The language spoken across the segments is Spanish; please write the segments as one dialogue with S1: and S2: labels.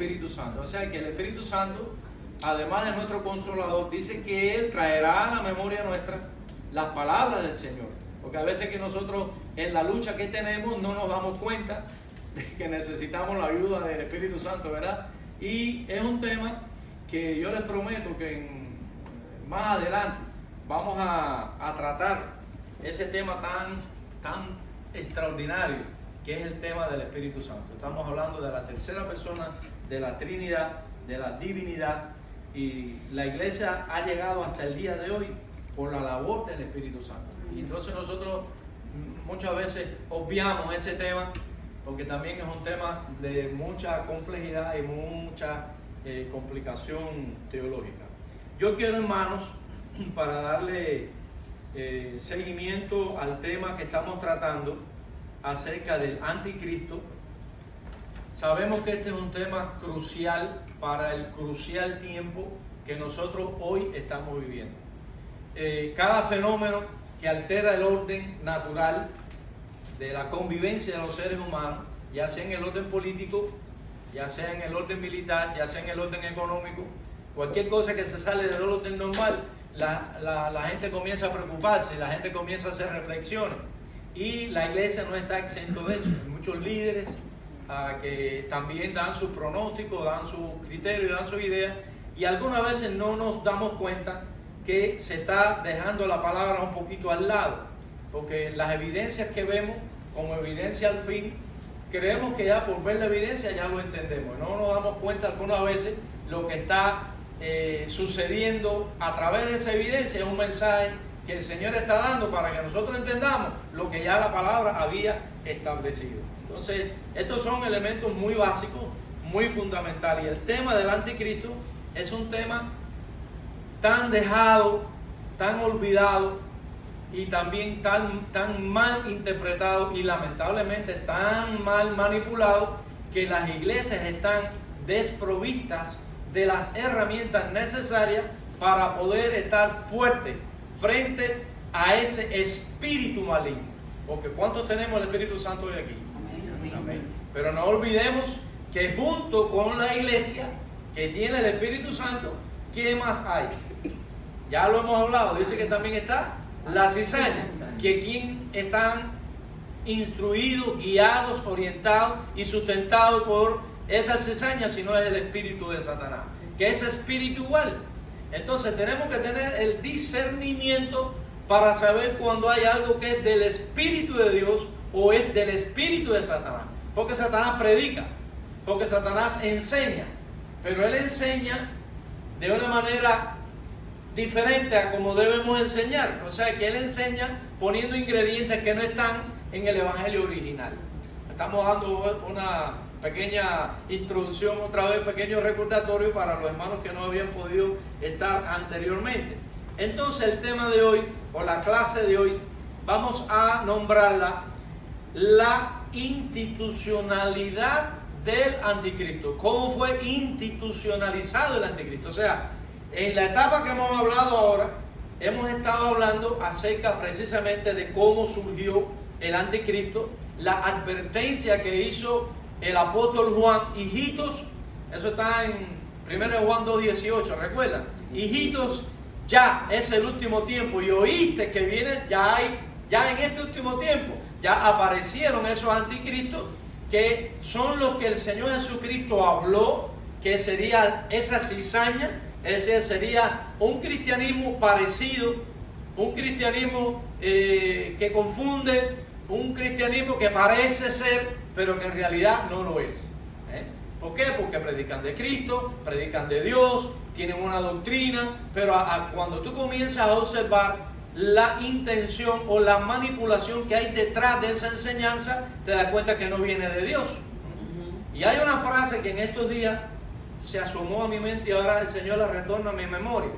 S1: Espíritu Santo. O sea que el Espíritu Santo, además de nuestro Consolador, dice que Él traerá a la memoria nuestra las palabras del Señor. Porque a veces que nosotros en la lucha que tenemos no nos damos cuenta de que necesitamos la ayuda del Espíritu Santo, ¿verdad? Y es un tema que yo les prometo que más adelante vamos a tratar ese tema tan extraordinario que es el tema del Espíritu Santo. Estamos hablando de la tercera persona de la Trinidad, de la divinidad, y la iglesia ha llegado hasta el día de hoy por la labor del Espíritu Santo. Y entonces nosotros muchas veces obviamos ese tema porque también es un tema de mucha complejidad y mucha complicación teológica. Yo quiero, hermanos, para darle seguimiento al tema que estamos tratando acerca del anticristo. Sabemos que este es un tema crucial para el crucial tiempo que nosotros hoy estamos viviendo. Cada fenómeno que altera el orden natural de la convivencia de los seres humanos, ya sea en el orden político, ya sea en el orden militar, ya sea en el orden económico, cualquier cosa que se sale del orden normal, la gente comienza a preocuparse, la gente comienza a hacer reflexiones, y la iglesia no está exento de eso. Hay muchos líderes que también dan sus pronósticos, dan sus criterios, dan sus ideas, y algunas veces no nos damos cuenta que se está dejando la palabra un poquito al lado, porque las evidencias que vemos como evidencia al fin, creemos que ya por ver la evidencia ya lo entendemos. No nos damos cuenta algunas veces lo que está sucediendo a través de esa evidencia. Es un mensaje que el Señor está dando para que nosotros entendamos lo que ya la palabra había establecido. Entonces, estos son elementos muy básicos, muy fundamentales. Y el tema del anticristo es un tema tan dejado, tan olvidado y también tan mal interpretado y lamentablemente tan mal manipulado, que las iglesias están desprovistas de las herramientas necesarias para poder estar fuertes frente a ese espíritu maligno. Porque ¿cuántos tenemos el Espíritu Santo hoy aquí? Amén. Amén. Pero no olvidemos que junto con la iglesia que tiene el Espíritu Santo, ¿qué más hay? Ya lo hemos hablado, dice que también está la cizaña, que quien están instruidos, guiados, orientados y sustentados por esa cizaña, si no es el espíritu de Satanás, que es espiritual. Entonces tenemos que tener el discernimiento para saber cuando hay algo que es del Espíritu de Dios o es del espíritu de Satanás. Porque Satanás predica, porque Satanás enseña, pero él enseña de una manera diferente a como debemos enseñar. O sea que él enseña poniendo ingredientes que no están en el evangelio original. Estamos dando una pequeña introducción, otra vez pequeño recordatorio para los hermanos que no habían podido estar anteriormente. Entonces el tema de hoy, o la clase de hoy, vamos a nombrarla la institucionalidad del anticristo. ¿Cómo fue institucionalizado el anticristo? O sea, en la etapa que hemos hablado ahora, hemos estado hablando acerca precisamente de cómo surgió el anticristo, la advertencia que hizo el apóstol Juan: hijitos, eso está en 1 Juan 2:18, ¿recuerdan? Hijitos, ya es el último tiempo, y oíste que viene, ya en este último tiempo, ya aparecieron esos anticristos, que son los que el Señor Jesucristo habló, que sería esa cizaña. Es decir, sería un cristianismo parecido, un cristianismo que confunde, un cristianismo que parece ser, pero que en realidad no lo es. ¿Por qué? Porque predican de Cristo, predican de Dios, tienen una doctrina, pero cuando tú comienzas a observar la intención o la manipulación que hay detrás de esa enseñanza, te das cuenta que no viene de Dios. Y hay una frase que en estos días se asomó a mi mente y ahora el Señor la retorna a mi memoria.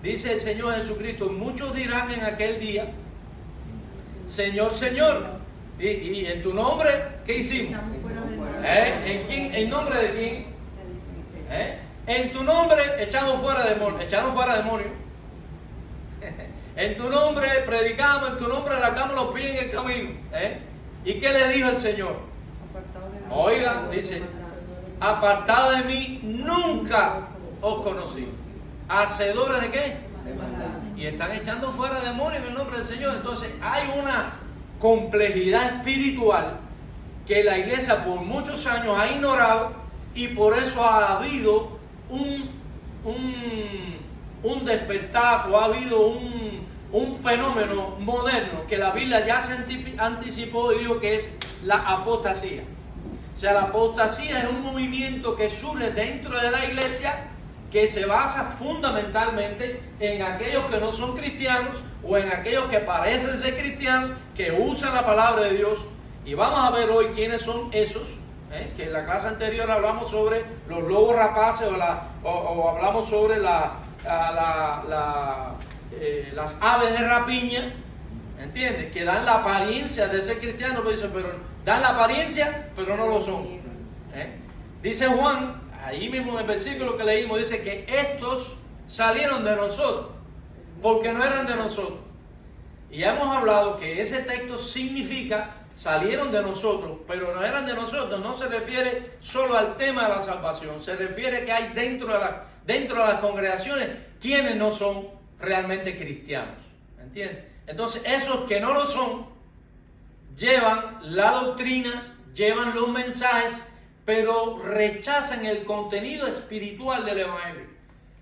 S1: Dice el Señor Jesucristo: muchos dirán en aquel día, Señor, Señor, y en tu nombre, ¿qué hicimos? ¿En nombre de quién? En tu nombre echamos fuera demonios. Echaron fuera demonios. En tu nombre predicamos, en tu nombre sacamos los pies en el camino. ¿Y qué le dijo el Señor? Oigan, dice, apartados de mí, nunca os conocí. ¿Hacedores de qué?
S2: De maldad.
S1: Y están echando fuera demonios en el nombre del Señor. Entonces hay una complejidad espiritual que la iglesia por muchos años ha ignorado, y por eso ha habido un despertar, o ha habido un fenómeno moderno que la Biblia ya se anticipó y dijo que es la apostasía. O sea, la apostasía es un movimiento que surge dentro de la iglesia, que se basa fundamentalmente en aquellos que no son cristianos, o en aquellos que parecen ser cristianos, que usan la palabra de Dios. Y vamos a ver hoy quiénes son esos, que en la clase anterior hablamos sobre los lobos rapaces, o hablamos sobre las aves de rapiña, ¿entiendes? Que dan la apariencia de ser cristianos, pero dan la apariencia, pero no lo son. Dice Juan, ahí mismo en el versículo que leímos, dice que estos salieron de nosotros, porque no eran de nosotros. Y ya hemos hablado que ese texto significa salieron de nosotros, pero no eran de nosotros. No se refiere solo al tema de la salvación, se refiere que hay dentro de las congregaciones quienes no son realmente cristianos, ¿entiendes? Entonces esos que no lo son llevan la doctrina, llevan los mensajes, pero rechazan el contenido espiritual del Evangelio.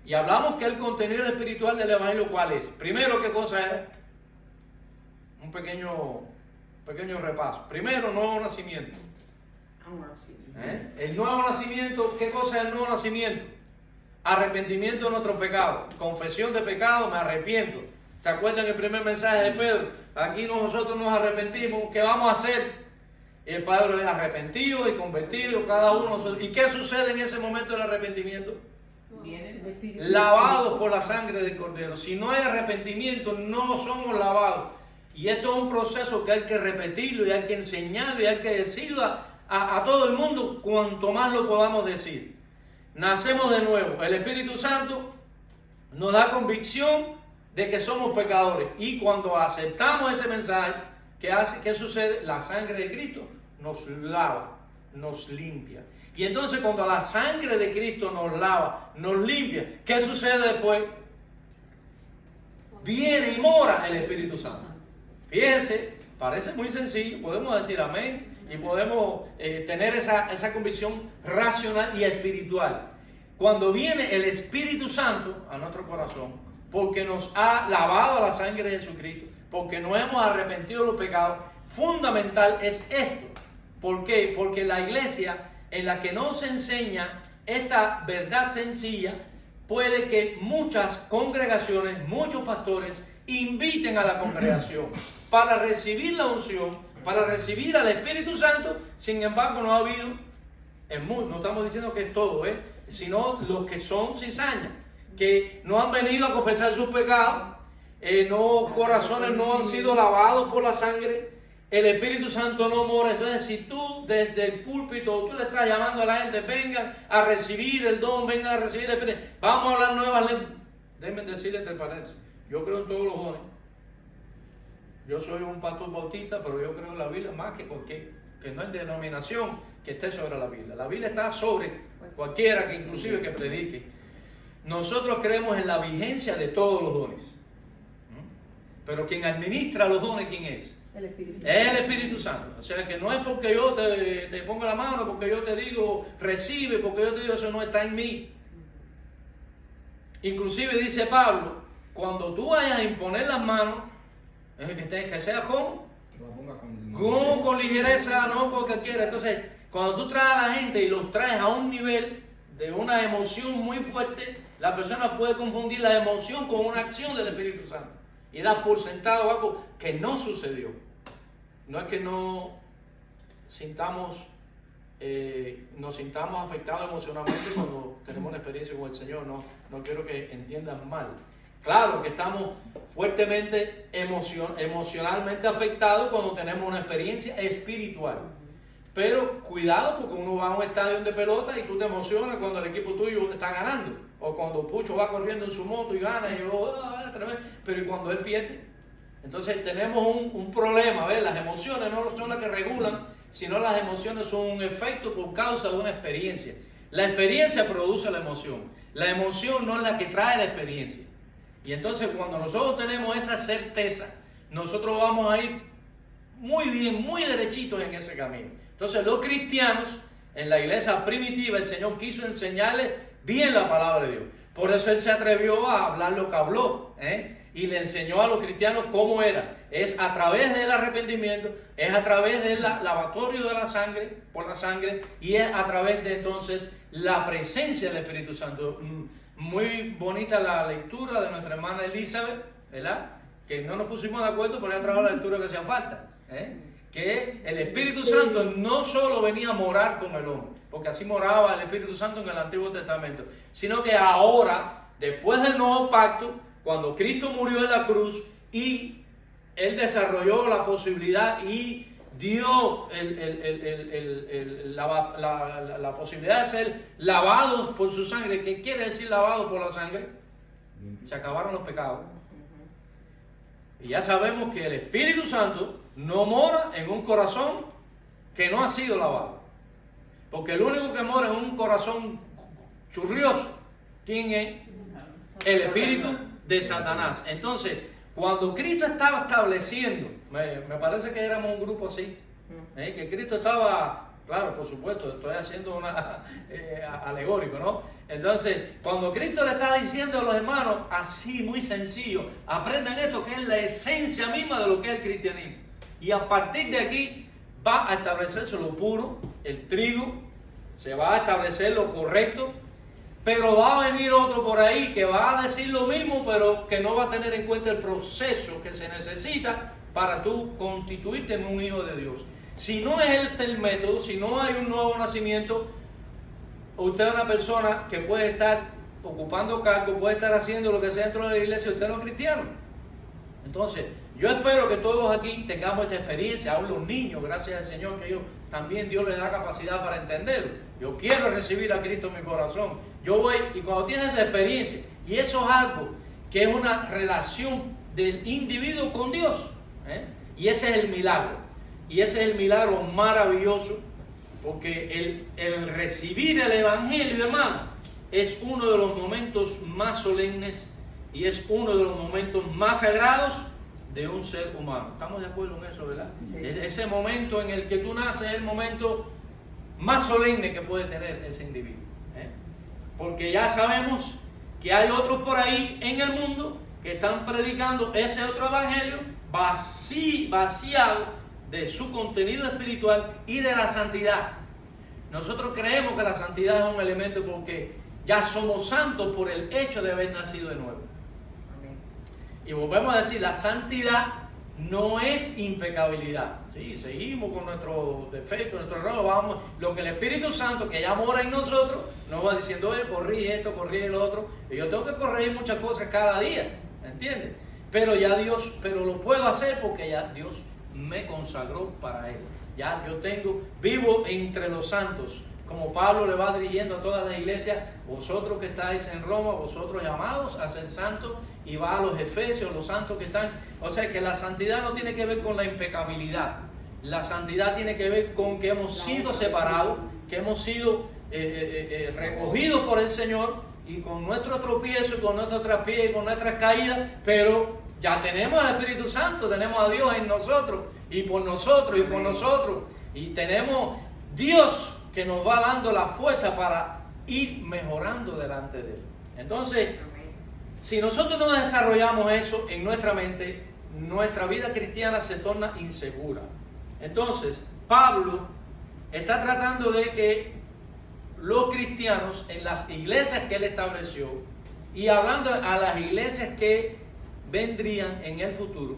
S1: Y hablamos que el contenido espiritual del Evangelio, ¿cuál es? Primero, ¿qué cosa era? Un pequeño repaso. Primero, nuevo nacimiento. El nuevo nacimiento, ¿qué cosa es el nuevo nacimiento? Arrepentimiento de nuestros pecados, confesión de pecado, me arrepiento. ¿Se acuerdan el primer mensaje de Pedro? Aquí nosotros nos arrepentimos, ¿qué vamos a hacer? Y el Padre es arrepentido y convertido, cada uno de nosotros. ¿Y qué sucede en ese momento del arrepentimiento? Lavados por la sangre del Cordero. Si no hay arrepentimiento, no somos lavados. Y esto es un proceso que hay que repetirlo, y hay que enseñarlo, y hay que decirlo a todo el mundo cuanto más lo podamos decir. Nacemos de nuevo. El Espíritu Santo nos da convicción de que somos pecadores. Y cuando aceptamos ese mensaje, ¿qué sucede? La sangre de Cristo nos lava, nos limpia. Y entonces cuando la sangre de Cristo nos lava, nos limpia, ¿qué sucede después? Viene y mora el Espíritu Santo. Fíjense, parece muy sencillo, podemos decir amén y podemos tener esa convicción racional y espiritual. Cuando viene el Espíritu Santo a nuestro corazón, porque nos ha lavado la sangre de Jesucristo, porque nos hemos arrepentido de los pecados, fundamental es esto. ¿Por qué? Porque la iglesia en la que no se enseña esta verdad sencilla, puede que muchas congregaciones, muchos pastores, inviten a la congregación para recibir la unción, para recibir al Espíritu Santo. Sin embargo, no ha habido, no estamos diciendo que es todo, sino los que son cizañas, que no han venido a confesar sus pecados, corazones no han sido lavados por la sangre, el Espíritu Santo no mora. Entonces, si tú desde el púlpito, tú le estás llamando a la gente, vengan a recibir el don, vengan a recibir el Espíritu, vamos a hablar nuevas lenguas. Déjenme decirles entre paréntesis, yo creo en todos los dones. Yo soy un pastor bautista, pero yo creo en la Biblia más que no hay denominación que esté sobre la Biblia. La Biblia está sobre cualquiera que inclusive que predique. Nosotros creemos en la vigencia de todos los dones. Pero quien administra los dones, ¿quién es?
S2: El Espíritu.
S1: Es el Espíritu Santo. O sea que no es porque yo te pongo la mano, porque yo te digo recibe, porque yo te digo eso no está en mí. Inclusive dice Pablo, cuando tú vayas a imponer las manos, que sea con ligereza, no con cualquiera. Entonces, cuando tú traes a la gente y los traes a un nivel de una emoción muy fuerte, la persona puede confundir la emoción con una acción del Espíritu Santo y dar por sentado algo que no sucedió. No es que nos sintamos afectados emocionalmente cuando tenemos una experiencia con el Señor. No quiero que entiendan mal. Claro que estamos fuertemente emocionalmente afectados cuando tenemos una experiencia espiritual. Pero cuidado, porque uno va a un estadio de pelota y tú te emocionas cuando el equipo tuyo está ganando. O cuando Pucho va corriendo en su moto y gana, y yo, pero ¿y cuando él pierde? Entonces tenemos un problema, ¿ves? Las emociones no son las que regulan, sino las emociones son un efecto por causa de una experiencia. La experiencia produce la emoción. La emoción no es la que trae la experiencia. Y entonces cuando nosotros tenemos esa certeza, nosotros vamos a ir muy bien, muy derechitos en ese camino. Entonces los cristianos en la iglesia primitiva, el Señor quiso enseñarles bien la palabra de Dios. Por eso Él se atrevió a hablar lo que habló, y le enseñó a los cristianos cómo era. Es a través del arrepentimiento, es a través del lavatorio de la sangre, por la sangre, y es a través de entonces la presencia del Espíritu Santo. Muy bonita la lectura de nuestra hermana Elizabeth, ¿verdad? Que no nos pusimos de acuerdo, pero ella trajo la lectura que hacía falta, que el Espíritu Santo no solo venía a morar con el hombre, porque así moraba el Espíritu Santo en el Antiguo Testamento, sino que ahora, después del nuevo pacto, cuando Cristo murió en la cruz y Él desarrolló la posibilidad y dio la posibilidad de ser lavados por su sangre. ¿Qué quiere decir lavado por la sangre? Se acabaron los pecados. Y ya sabemos que el Espíritu Santo no mora en un corazón que no ha sido lavado. Porque el único que mora en un corazón churrioso, ¿quién es? El espíritu de Satanás. Entonces, cuando Cristo estaba estableciendo, me parece que éramos un grupo así, que Cristo estaba, claro, por supuesto, estoy haciendo una alegórico, ¿no? Entonces, cuando Cristo le está diciendo a los hermanos, así, muy sencillo, aprendan esto que es la esencia misma de lo que es el cristianismo. Y a partir de aquí va a establecerse lo puro, el trigo, se va a establecer lo correcto, pero va a venir otro por ahí que va a decir lo mismo, pero que no va a tener en cuenta el proceso que se necesita para tú constituirte en un hijo de Dios. Si no es este el método, si no hay un nuevo nacimiento, usted es una persona que puede estar ocupando cargos, puede estar haciendo lo que sea dentro de la iglesia, usted no es cristiano. Entonces, yo espero que todos aquí tengamos esta experiencia, aún los niños, gracias al Señor, que ellos también Dios les da capacidad para entenderlo. Yo quiero recibir a Cristo en mi corazón. Yo voy, y cuando tienes esa experiencia, y eso es algo que es una relación del individuo con Dios, y ese es el milagro. Y ese es el milagro maravilloso, porque el recibir el Evangelio, hermano, es uno de los momentos más solemnes y es uno de los momentos más sagrados de un ser humano. ¿Estamos de acuerdo en eso, verdad? Sí. Ese momento en el que tú naces es el momento más solemne que puede tener ese individuo. Porque ya sabemos que hay otros por ahí en el mundo que están predicando ese otro evangelio vaciado de su contenido espiritual y de la santidad. Nosotros creemos que la santidad es un elemento porque ya somos santos por el hecho de haber nacido de nuevo. Y volvemos a decir, la santidad no es impecabilidad. Sí, seguimos con nuestros defectos, nuestros errores, vamos. Lo que el Espíritu Santo, que ya mora en nosotros, nos va diciendo, oye, corrige esto, corrige lo otro. Y yo tengo que corregir muchas cosas cada día, ¿entiendes? Pero ya Dios, pero lo puedo hacer porque ya Dios me consagró para Él. Ya yo vivo entre los santos. Como Pablo le va dirigiendo a todas las iglesias, vosotros que estáis en Roma, vosotros llamados a ser santos, y va a los efesios, los santos que están. O sea que la santidad no tiene que ver con la impecabilidad. La santidad tiene que ver con que hemos sido separados, que hemos sido recogidos por el Señor, y con nuestro tropiezo, con nuestro traspié, con nuestras caídas, pero ya tenemos al Espíritu Santo, tenemos a Dios en nosotros, y por nosotros, y por nosotros, y tenemos Dios que nos va dando la fuerza para ir mejorando delante de Él. Entonces, si nosotros no desarrollamos eso en nuestra mente, nuestra vida cristiana se torna insegura. Entonces, Pablo está tratando de que los cristianos en las iglesias que él estableció, y hablando a las iglesias que vendrían en el futuro,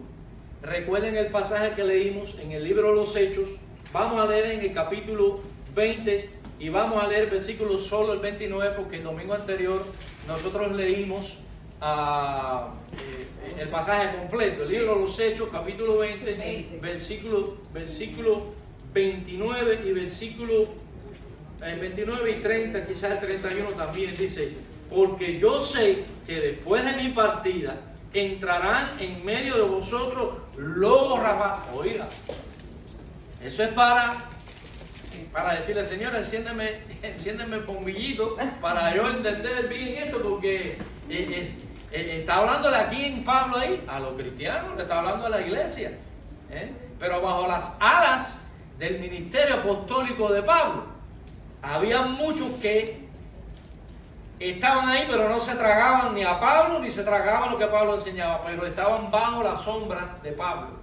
S1: recuerden el pasaje que leímos en el libro de los Hechos. Vamos a leer en el capítulo 20 y vamos a leer versículos solo el 29, porque el domingo anterior nosotros leímos el pasaje completo, el libro de los Hechos, capítulo 20, versículo 29 y versículo 29 y 30, quizás el 31 también dice, porque yo sé que después de mi partida entrarán en medio de vosotros lobos rapaces. Oiga, eso es para para decirle, Señor, enciéndeme el bombillito para yo entender bien esto, porque está hablándole aquí en Pablo ahí a los cristianos, le está hablando a la iglesia, pero bajo las alas del ministerio apostólico de Pablo había muchos que estaban ahí, pero no se tragaban ni a Pablo ni se tragaban lo que Pablo enseñaba, pero estaban bajo la sombra de Pablo.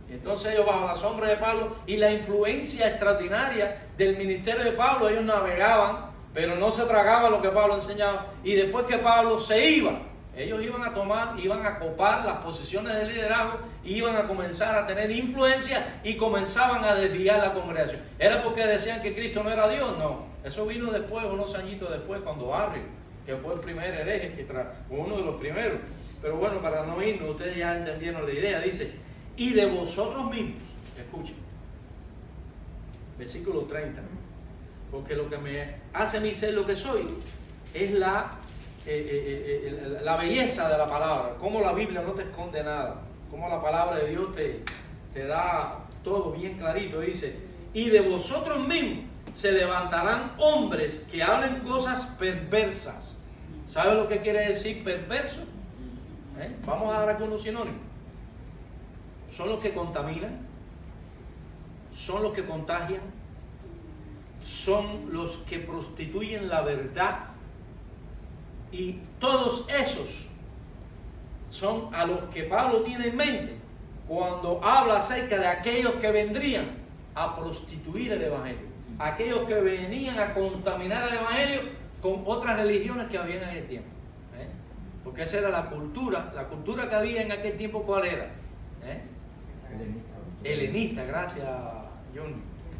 S1: Entonces ellos bajo la sombra de Pablo y la influencia extraordinaria del ministerio de Pablo, ellos navegaban, pero no se tragaban lo que Pablo enseñaba. Y después que Pablo se iba, ellos iban a tomar, iban a copar las posiciones de liderazgo, iban a comenzar a tener influencia y comenzaban a desviar la congregación. ¿Era porque decían que Cristo no era Dios? No, eso vino después, unos añitos después, cuando Arrio, que fue el primer hereje, uno de los primeros. Pero bueno, para no irnos, ustedes ya entendieron la idea. Dice, y de vosotros mismos, escuchen, versículo 30, porque lo que me hace a mí ser lo que soy es la belleza de la palabra, cómo la Biblia no te esconde nada, cómo la palabra de Dios te da todo bien clarito. Dice, y de vosotros mismos se levantarán hombres que hablen cosas perversas. ¿Sabe lo que quiere decir perverso? Vamos a dar aquí unos sinónimos. Son los que contaminan, son los que contagian, son los que prostituyen la verdad, y todos esos son a los que Pablo tiene en mente cuando habla acerca de aquellos que vendrían a prostituir el evangelio, aquellos que venían a contaminar el evangelio con otras religiones que había en aquel tiempo, porque esa era la cultura que había en aquel tiempo. ¿Cuál era? Helenista, gracias, Johnny.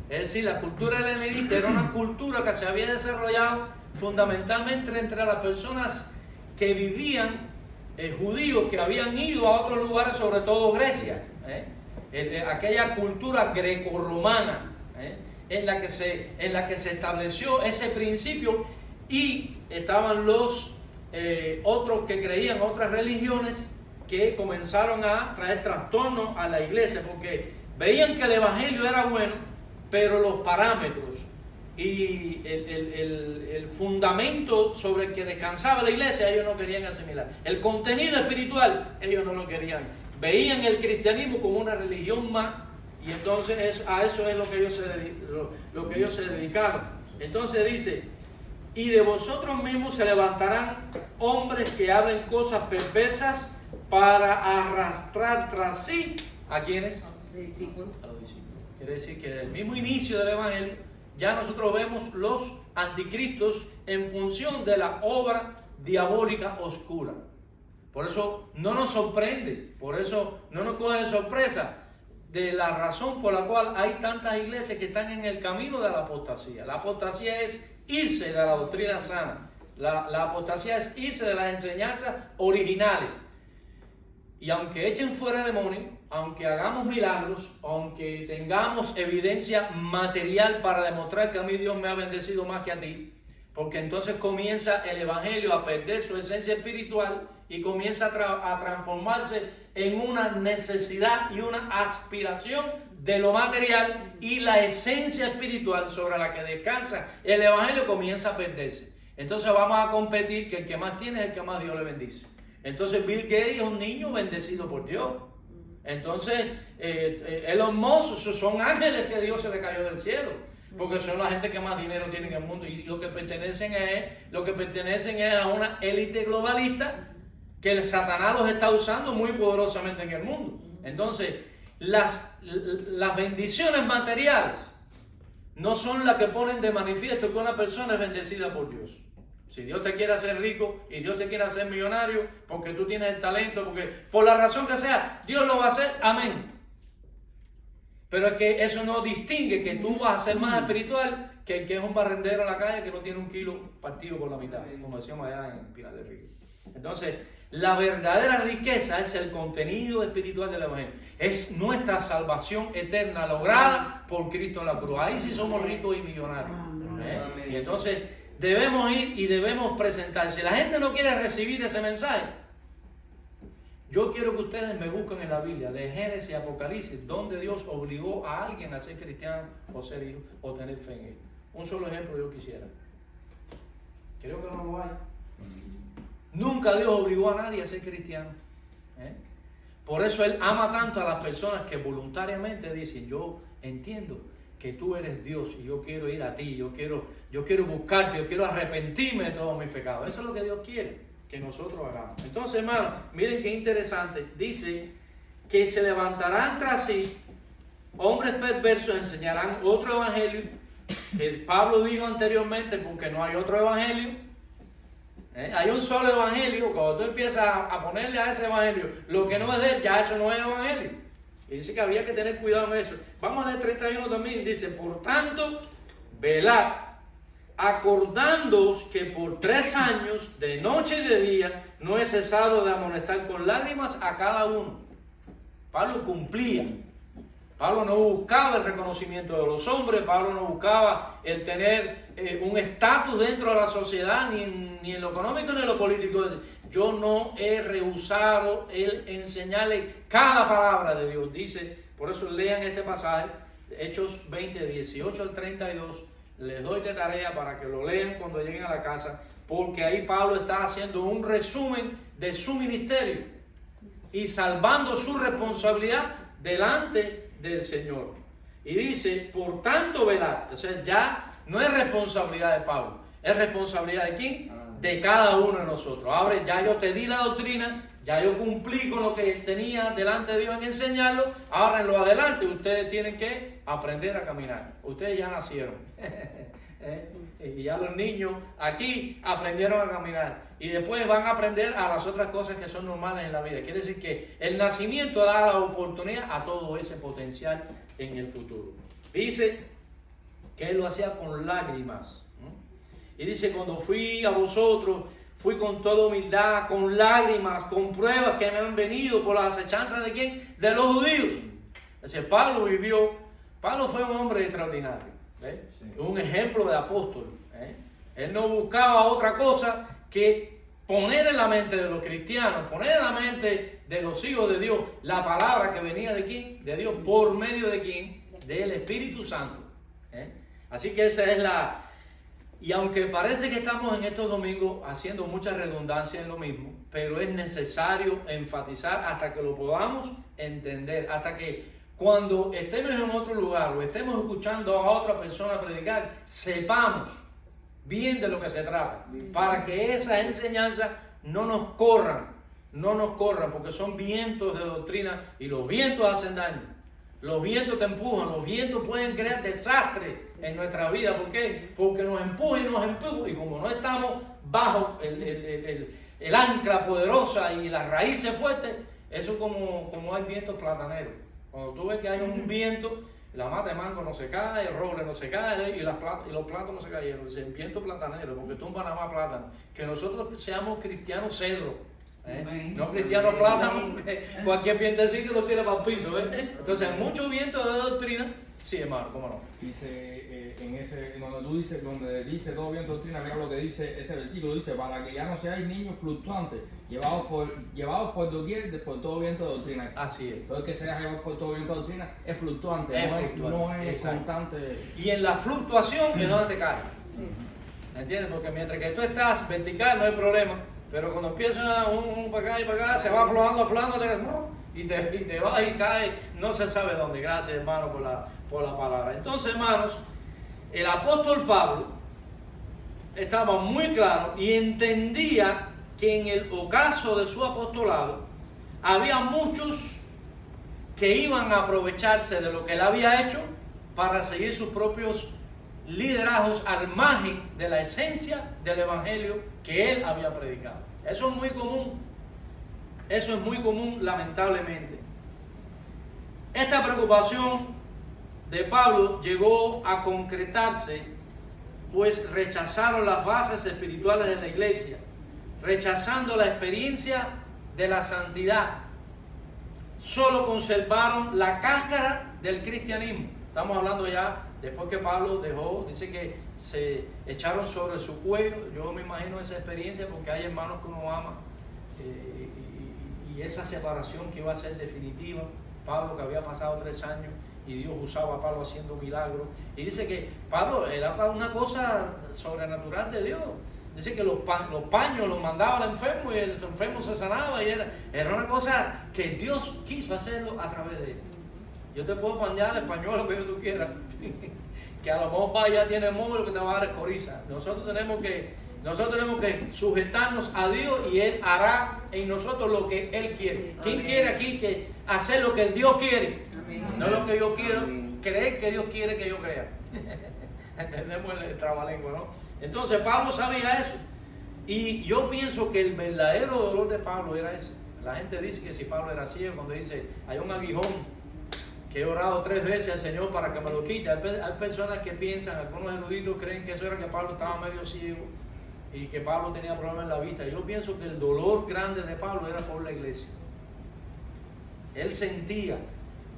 S1: Es decir, la cultura helenista era una cultura que se había desarrollado fundamentalmente entre las personas que vivían, judíos que habían ido a otros lugares, sobre todo Grecia, aquella cultura grecorromana, en la que se estableció ese principio, y estaban los otros que creían otras religiones que comenzaron a traer trastorno a la iglesia, porque veían que el evangelio era bueno, pero los parámetros y el fundamento sobre el que descansaba la iglesia ellos no querían asimilar. El contenido espiritual ellos no lo querían. Veían el cristianismo como una religión más, y entonces a eso es lo que ellos se dedicaron. Entonces dice, y de vosotros mismos se levantarán hombres que hablen cosas perversas para arrastrar tras sí ¿a quiénes? A los discípulos. Quiere decir que desde el mismo inicio del evangelio ya nosotros vemos los anticristos en función de la obra diabólica oscura. Por eso no nos sorprende, por eso no nos coge de sorpresa de la razón por la cual hay tantas iglesias que están en el camino de la apostasía. La apostasía es irse de la doctrina sana. La apostasía es irse de las enseñanzas originales. Y aunque echen fuera demonios, aunque hagamos milagros, aunque tengamos evidencia material para demostrar que a mí Dios me ha bendecido más que a ti, porque entonces comienza el evangelio a perder su esencia espiritual y comienza a transformarse en una necesidad y una aspiración de lo material, y la esencia espiritual sobre la que descansa el evangelio comienza a perderse. Entonces vamos a competir que el que más tiene es el que más Dios le bendice. Entonces Bill Gates es un niño bendecido por Dios. Entonces Elon Musk son ángeles que Dios se le cayó del cielo, porque son la gente que más dinero tiene en el mundo, y lo que pertenecen es a una élite globalista que el Satanás los está usando muy poderosamente en el mundo. Entonces las bendiciones materiales no son las que ponen de manifiesto que una persona es bendecida por Dios. Si Dios te quiere hacer rico y Dios te quiere hacer millonario porque tú tienes el talento, porque por la razón que sea, Dios lo va a hacer, amén. Pero es que eso no distingue que tú vas a ser más espiritual que el que es un barrendero en la calle que no tiene un kilo partido por la mitad, como decíamos allá en Pinar del Río. Entonces, la verdadera riqueza es el contenido espiritual del evangelio. Es nuestra salvación eterna lograda por Cristo en la cruz. Ahí sí somos ricos y millonarios. Y entonces debemos ir y debemos presentar. Si la gente no quiere recibir ese mensaje, Yo quiero que ustedes me busquen en la Biblia, de Génesis y Apocalipsis, donde Dios obligó a alguien a ser cristiano o ser hijo o tener fe en él. Un solo ejemplo yo quisiera. Creo que no lo hay. Nunca Dios obligó a nadie a ser cristiano. Por eso Él ama tanto a las personas que voluntariamente dicen, yo entiendo que tú eres Dios y yo quiero ir a ti, yo quiero buscarte, yo quiero arrepentirme de todos mis pecados. Eso es lo que Dios quiere que nosotros hagamos. Entonces, hermanos, miren qué interesante. Dice que se levantarán tras sí hombres perversos, enseñarán otro evangelio, que Pablo dijo anteriormente, porque no hay otro evangelio. Hay un solo evangelio. Cuando tú empiezas a ponerle a ese evangelio lo que no es de él, ya eso no es evangelio. Y dice que había que tener cuidado en eso. Vamos a leer 31 también. Dice, por tanto, velad, acordándoos que por 3 años, de noche y de día, no he cesado de amonestar con lágrimas a cada uno. Pablo cumplía. Pablo no buscaba el reconocimiento de los hombres. Pablo no buscaba el tener un estatus dentro de la sociedad, ni en lo económico ni en lo político. Yo no he rehusado el enseñarle cada palabra de Dios. Dice, por eso lean este pasaje, Hechos 20, 18 al 32. Les doy de tarea para que lo lean cuando lleguen a la casa, porque ahí Pablo está haciendo un resumen de su ministerio y salvando su responsabilidad delante del Señor. Y dice, por tanto, velad. O sea, ya no es responsabilidad de Pablo, es responsabilidad de ¿quién? De cada uno de nosotros. Ahora ya yo te di la doctrina, ya yo cumplí con lo que tenía delante de Dios en enseñarlo. Ahora en lo adelante ustedes tienen que aprender a caminar. Ustedes ya nacieron. Y ya los niños aquí aprendieron a caminar. Y después van a aprender a las otras cosas que son normales en la vida. Quiere decir que el nacimiento da la oportunidad a todo ese potencial en el futuro. Dice que él lo hacía con lágrimas. Y dice, cuando fui a vosotros, fui con toda humildad, con lágrimas, con pruebas que me han venido por las acechanzas de ¿quién? De los judíos. Es decir, Pablo fue un hombre extraordinario, sí. Un ejemplo de apóstol. Él no buscaba otra cosa que poner en la mente de los cristianos, poner en la mente de los hijos de Dios la palabra que venía de ¿quién? De Dios, por medio de ¿quién? Del Espíritu Santo. Así que esa es la... Y aunque parece que estamos en estos domingos haciendo mucha redundancia en lo mismo, pero es necesario enfatizar hasta que lo podamos entender, hasta que cuando estemos en otro lugar o estemos escuchando a otra persona predicar, sepamos bien de lo que se trata, para que esas enseñanzas no nos corran, porque son vientos de doctrina y los vientos hacen daño. Los vientos te empujan, los vientos pueden crear desastre en nuestra vida. ¿Por qué? Porque nos empujan y como no estamos bajo el ancla poderosa y las raíces fuertes, eso como hay vientos plataneros. Cuando tú ves que hay un viento, la mata de mango no se cae, el roble no se cae y los plátanos no se cayeron. Es el viento platanero, porque tumban nada más plátano. Que nosotros seamos cristianos cedro. No cristianos plátano, cualquier vientecito lo tira para el piso. Entonces, hay muchos vientos de doctrina. Sí, hermano, cómo no.
S2: Dice donde dice todo viento de doctrina, mira lo que dice ese versículo: dice, para que ya no seáis niños fluctuantes, llevados por doquier, por todo viento de doctrina.
S1: Así es.
S2: Todo el que sea llevado por todo viento de doctrina es fluctuante, no es constante.
S1: Y en la fluctuación es donde te caes. ¿Me entiendes? Porque mientras que tú estás vertical no hay problema. Pero cuando empieza un para acá y para acá, se va aflojando, y te va y cae, no se sabe dónde. Gracias, hermano, por la palabra. Entonces, hermanos, el apóstol Pablo estaba muy claro y entendía que en el ocaso de su apostolado había muchos que iban a aprovecharse de lo que él había hecho para seguir sus propios liderazgos al margen de la esencia del evangelio que él había predicado. Eso es muy común, lamentablemente. Esta preocupación de Pablo llegó a concretarse, pues rechazaron las bases espirituales de la iglesia, rechazando la experiencia de la santidad. Solo conservaron la cáscara del cristianismo. Estamos hablando ya después que Pablo dejó, dice que se echaron sobre su cuello. Yo me imagino esa experiencia porque hay hermanos que uno ama y y esa separación que iba a ser definitiva. Pablo, que había pasado 3 años y Dios usaba a Pablo haciendo milagros, y dice que Pablo era una cosa sobrenatural de Dios. Dice que los paños los mandaba al enfermo y el enfermo se sanaba, y era una cosa que Dios quiso hacerlo a través de él. Yo te puedo pañar el pañuelo que tú quieras, que a lo mejor ya tiene móvil que te va a dar escoriza. Nosotros tenemos que sujetarnos a Dios, y Él hará en nosotros lo que Él quiere. ¿Quién quiere aquí que hacer lo que Dios quiere? Amén. No lo que yo quiero, creer que Dios quiere que yo crea. Entendemos el trabalengua, ¿no? Entonces Pablo sabía eso, y yo pienso que el verdadero dolor de Pablo era ese. La gente dice que si Pablo era ciego, cuando dice hay un aguijón que he orado 3 veces al Señor para que me lo quite. Hay personas que piensan, algunos eruditos creen que eso era que Pablo estaba medio ciego y que Pablo tenía problemas en la vista. Yo pienso que el dolor grande de Pablo era por la iglesia. Él sentía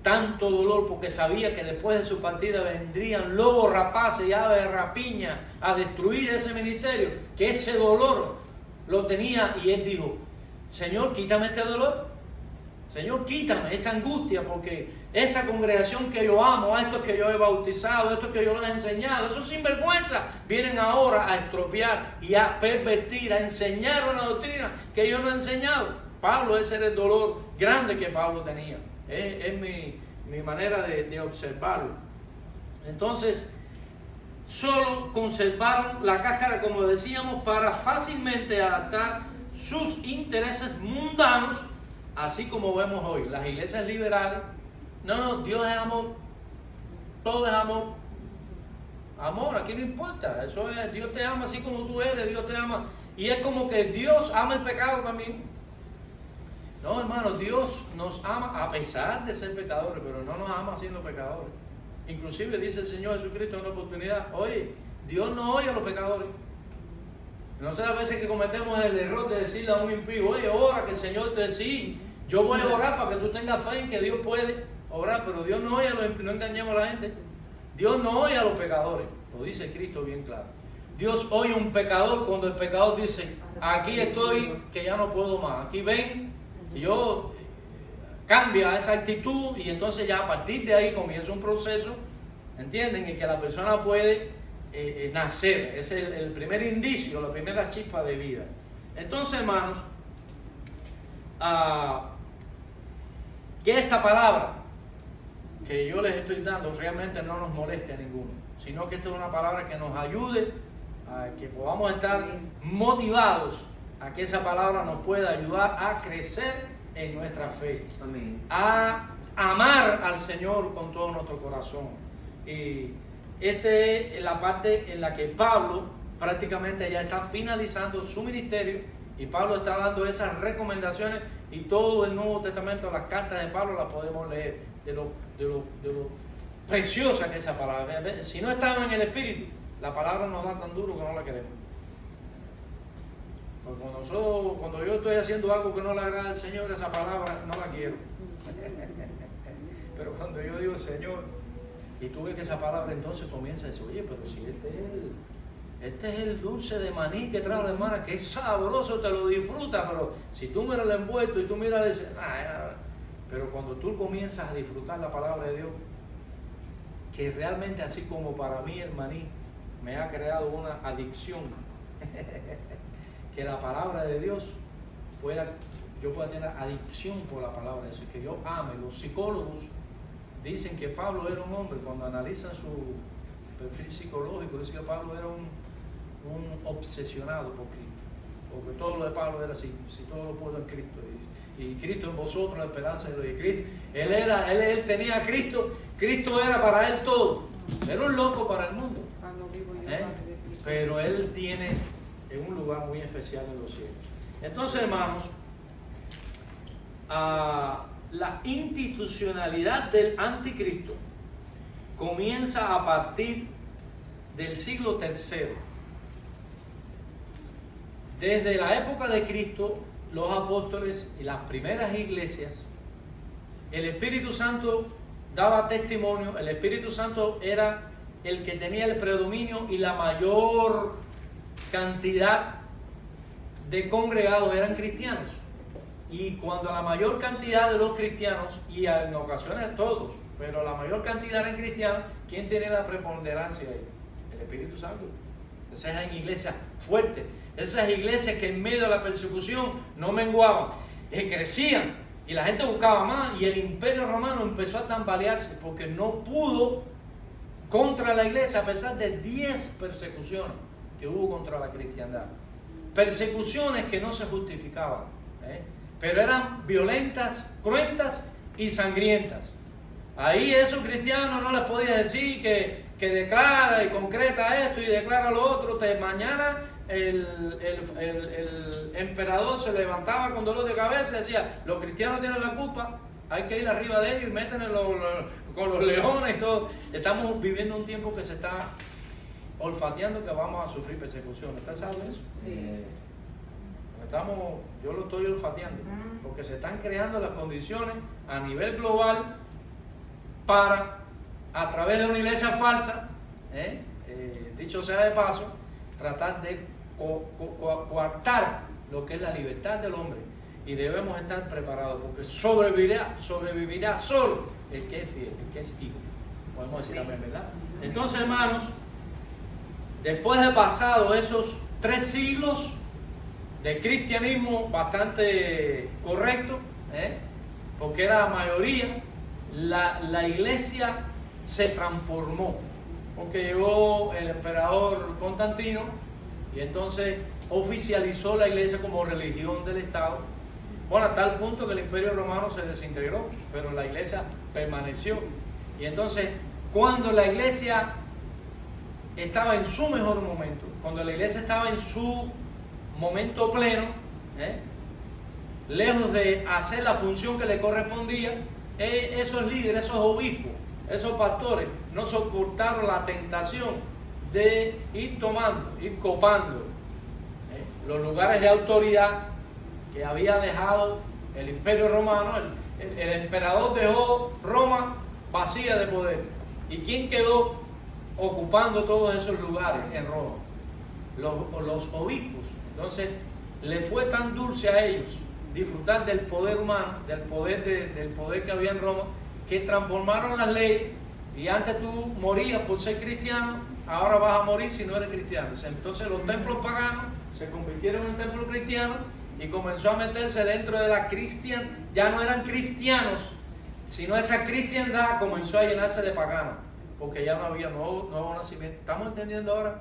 S1: tanto dolor porque sabía que después de su partida vendrían lobos rapaces y aves de rapiña a destruir ese ministerio, que ese dolor lo tenía, y él dijo: Señor, quítame este dolor. Señor, quítame esta angustia, porque esta congregación que yo amo, a estos que yo he bautizado, a estos que yo les he enseñado, esos sinvergüenza vienen ahora a estropear y a pervertir, a enseñar una doctrina que yo no he enseñado. Pablo, ese era el dolor grande que Pablo tenía. Es mi manera de observarlo. Entonces, solo conservaron la cáscara, como decíamos, para fácilmente adaptar sus intereses mundanos, así como vemos hoy. Las iglesias liberales, no, Dios es amor, todo es amor. Amor, aquí no importa, eso es, Dios te ama así como tú eres, Dios te ama. Y es como que Dios ama el pecado también. No, hermano, Dios nos ama a pesar de ser pecadores, pero no nos ama siendo pecadores. Inclusive dice el Señor Jesucristo en una oportunidad: oye, Dios no oye a los pecadores. Nosotros a veces que cometemos el error de decirle a un impío: oye, ora que el Señor te dice, yo voy a orar para que tú tengas fe en que Dios puede orar, pero Dios no oye a los impíos. No engañemos a la gente. Dios no oye a los pecadores, lo dice Cristo bien claro. Dios oye a un pecador cuando el pecador dice: aquí estoy, que ya no puedo más, aquí ven. Y yo cambia esa actitud, y entonces ya a partir de ahí comienza un proceso, ¿entienden? En que la persona puede nacer. Es el primer indicio, la primera chispa de vida. Entonces, hermanos, que esta palabra que yo les estoy dando realmente no nos moleste a ninguno, sino que esta es una palabra que nos ayude a que podamos estar motivados a que esa palabra nos pueda ayudar a crecer en nuestra fe. Amén. A amar al Señor con todo nuestro corazón. Y esta es la parte en la que Pablo prácticamente ya está finalizando su ministerio, y Pablo está dando esas recomendaciones, y todo el Nuevo Testamento, las cartas de Pablo las podemos leer, de lo preciosa que es esa palabra. Si no estamos en el Espíritu, la palabra nos da tan duro que no la queremos. Porque cuando yo estoy haciendo algo que no le agrada al Señor, esa palabra no la quiero. Pero cuando yo digo Señor, y tú ves que esa palabra entonces comienza a decir: oye, pero si este es el dulce de maní que trajo la hermana, que es sabroso, te lo disfrutas, pero si tú miras el envuelto y tú miras ese, pero cuando tú comienzas a disfrutar la palabra de Dios, que realmente, así como para mí el maní me ha creado una adicción, que la palabra de Dios yo pueda tener adicción por la palabra de Dios, que yo ame. Los psicólogos dicen que Pablo era un hombre, cuando analizan su perfil psicológico, dicen que Pablo era un obsesionado por Cristo, porque todo lo de Pablo era así: si todo lo puedo en Cristo, y Cristo en vosotros, la esperanza de Cristo. Él tenía a Cristo, Cristo era para él todo. Era un loco para el mundo, pero él tiene en un lugar muy especial en los cielos. Entonces, hermanos, la institucionalidad del anticristo comienza a partir del siglo III. Desde la época de Cristo, los apóstoles y las primeras iglesias, el Espíritu Santo daba testimonio. El Espíritu Santo era el que tenía el predominio, y la mayor cantidad de congregados eran cristianos. Y cuando la mayor cantidad de los cristianos, y en ocasiones todos, pero la mayor cantidad eran cristianos, ¿quién tiene la preponderancia ahí? El Espíritu Santo. Esas eran iglesias fuertes, esas iglesias que en medio de la persecución no menguaban, crecían y la gente buscaba más, y el Imperio Romano empezó a tambalearse porque no pudo contra la iglesia a pesar de 10 persecuciones que hubo contra la cristiandad. Persecuciones que no se justificaban, pero eran violentas, cruentas y sangrientas. Ahí esos cristianos no les podías decir que declara y concreta esto y declara lo otro. Mañana el emperador se levantaba con dolor de cabeza y decía, los cristianos tienen la culpa, hay que ir arriba de ellos y métanle con los leones y todo. Estamos viviendo un tiempo que se está olfateando que vamos a sufrir persecución. ¿Usted sabe eso?
S3: Sí.
S1: Yo lo estoy olfateando, porque se están creando las condiciones a nivel global para, a través de una iglesia falsa, dicho sea de paso, tratar de coartar lo que es la libertad del hombre. Y debemos estar preparados, porque sobrevivirá solo el que es fiel, el que es hijo. Podemos decir amén, ¿verdad? Entonces, hermanos, después de pasado esos 3 siglos de cristianismo bastante correcto, porque era la mayoría, la iglesia se transformó, porque llegó el emperador Constantino y entonces oficializó la iglesia como religión del Estado. Bueno, a tal punto que el Imperio Romano se desintegró, pero la iglesia permaneció. Y entonces, cuando la iglesia estaba en su mejor momento, cuando la iglesia estaba en su momento pleno, lejos de hacer la función que le correspondía, esos líderes, esos obispos, esos pastores no soportaron la tentación de ir tomando, ir copando los lugares de autoridad que había dejado el Imperio Romano. El emperador dejó Roma vacía de poder. ¿Y quién quedó ocupando todos esos lugares en Roma? Los obispos. Entonces, le fue tan dulce a ellos disfrutar del poder humano, del poder que había en Roma, que transformaron las leyes, y antes tú morías por ser cristiano, ahora vas a morir si no eres cristiano. Entonces los templos paganos se convirtieron en templos cristianos y comenzó a meterse dentro de la cristiandad. Ya no eran cristianos, sino esa cristiandad comenzó a llenarse de paganos, porque ya no había nuevo nacimiento. ¿Estamos entendiendo ahora?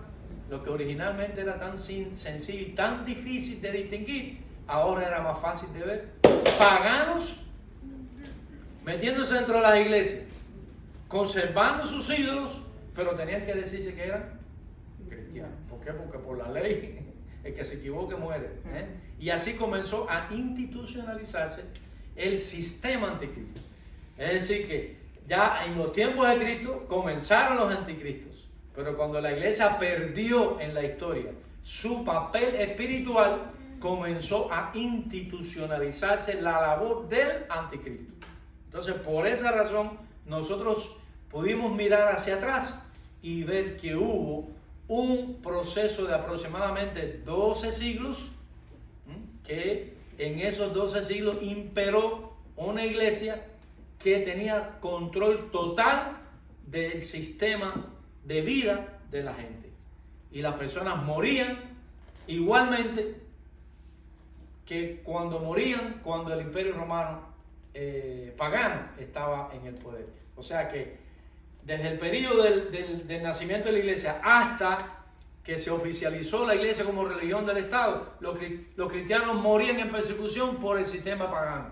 S1: Lo que originalmente era tan sencillo y tan difícil de distinguir, ahora era más fácil de ver. Paganos metiéndose dentro de las iglesias, conservando sus ídolos, pero tenían que decirse que eran cristianos. ¿Por qué? Porque por la ley el que se equivoque muere. Y así comenzó a institucionalizarse el sistema anticristo. Es decir, que ya en los tiempos de Cristo comenzaron los anticristos, pero cuando la iglesia perdió en la historia su papel espiritual, comenzó a institucionalizarse la labor del anticristo. Entonces, por esa razón, nosotros pudimos mirar hacia atrás y ver que hubo un proceso de aproximadamente 12 siglos, que en esos 12 siglos imperó una iglesia que tenía control total del sistema de vida de la gente. Y las personas morían igualmente que cuando morían, cuando el Imperio Romano pagano estaba en el poder. O sea que desde el periodo del nacimiento de la iglesia hasta que se oficializó la iglesia como religión del Estado, los cristianos morían en persecución por el sistema pagano.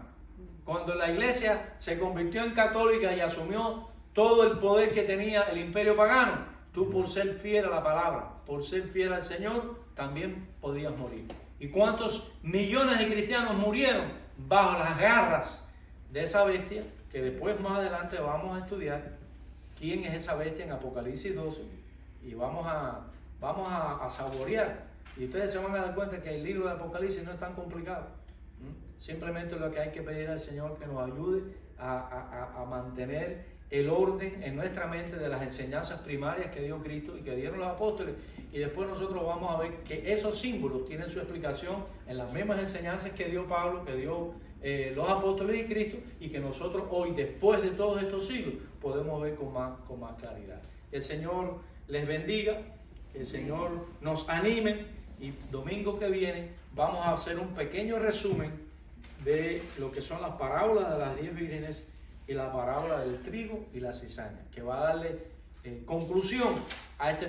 S1: Cuando la iglesia se convirtió en católica y asumió todo el poder que tenía el imperio pagano, tú, por ser fiel a la palabra, por ser fiel al Señor, también podías morir. ¿Y cuántos millones de cristianos murieron bajo las garras de esa bestia? Que después, más adelante, vamos a estudiar quién es esa bestia en Apocalipsis 12 y vamos a saborear. Y ustedes se van a dar cuenta que el libro de Apocalipsis no es tan complicado. Simplemente lo que hay que pedir al Señor que nos ayude a mantener el orden en nuestra mente de las enseñanzas primarias que dio Cristo y que dieron los apóstoles, y después nosotros vamos a ver que esos símbolos tienen su explicación en las mismas enseñanzas que dio Pablo, que dio los apóstoles y Cristo, y que nosotros hoy, después de todos estos siglos, podemos ver con más claridad. El Señor les bendiga, el Señor nos anime, y domingo que viene vamos a hacer un pequeño resumen de lo que son las parábolas de las 10 vírgenes y la parábola del trigo y la cizaña, que va a darle conclusión a esta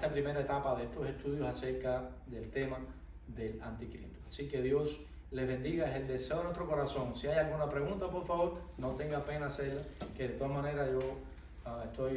S1: primera etapa de estos estudios acerca del tema del anticristo. Así que Dios les bendiga, es el deseo de nuestro corazón. Si hay alguna pregunta, por favor, no tenga pena hacerla, que de todas maneras yo estoy